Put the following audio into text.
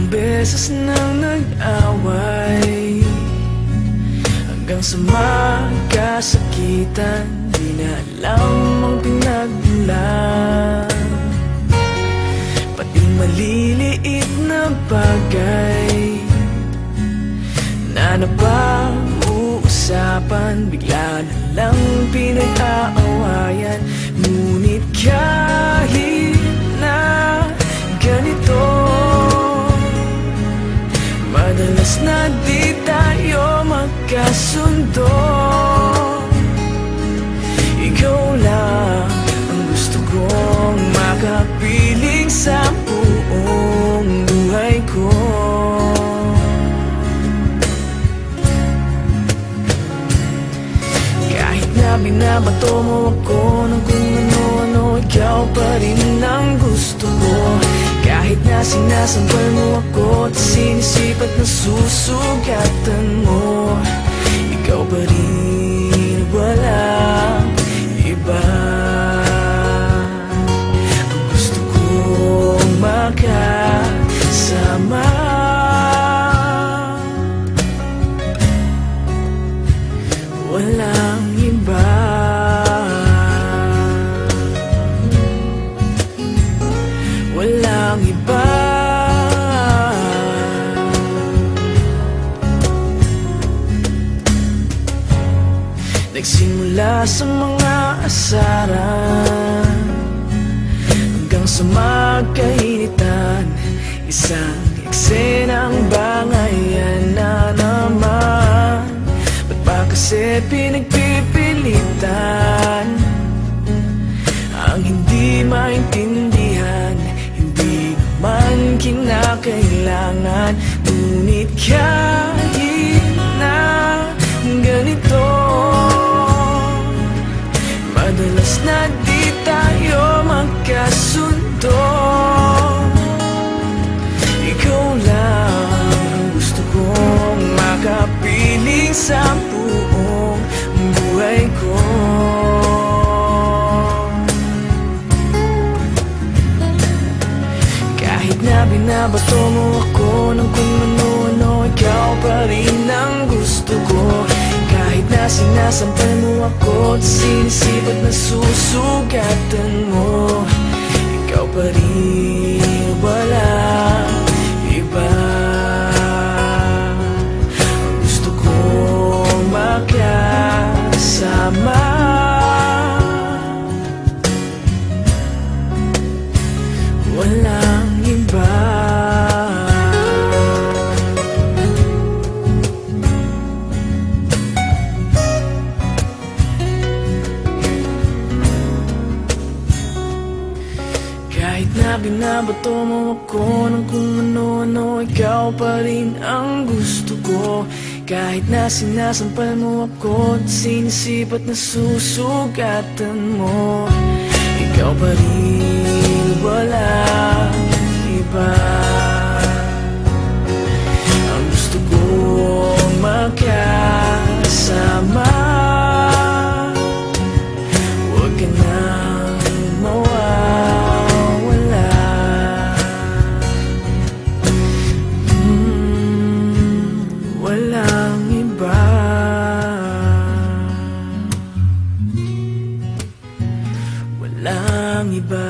beses nang nag-away, hanggang sa magkasakitan, di na alam ang pinagmulan. Pati maliliit na bagay na napag-uusapan, bigla na lang pinag-aawayan. Ngunit kahit na ganito, madalas na di tayo magkasundo. Ikaw lang ang gusto kong makapiling sa buong buhay ko. Kahit na binabato mo ako ng kung ano-ano, ikaw pa rin ang gusto ko. Kahit na sinasampal mo ako at sinisipat na susugatan mo, ikaw pa rin, walang iba. Ang gusto kong makasama, walang iba. Walang iba. Nagsimula sa mga asaran hanggang sa magkainitan, isang eksenang bangayan na naman. Ba't ba kasi pinagpipilitan ang hindi maintindihan? Hindi naman kinakailangan. Ngunit kahit na ganito, madalas na di tayo magkasundo. Ikaw lang ang gusto kong makapiling sa buong buhay ko. Kahit na binabato mo ako ng kung ano-ano, ikaw pa rin ang gusto ko. Kahit na sinasampal mo ako at sinisipat na susugatan mo, ikaw pa rin, walang iba. Ang gusto kong makasama, walang iba. Kahit na binabato mo ako ng kung ano-ano, ikaw pa rin ang gusto ko. Kahit na sinasampal mo ako at sinisipat na susugatan mo, ikaw pa rin, walang iba. Ang gusto kong makasama, huwag ka nang mawawala. Walang iba. Walang iba.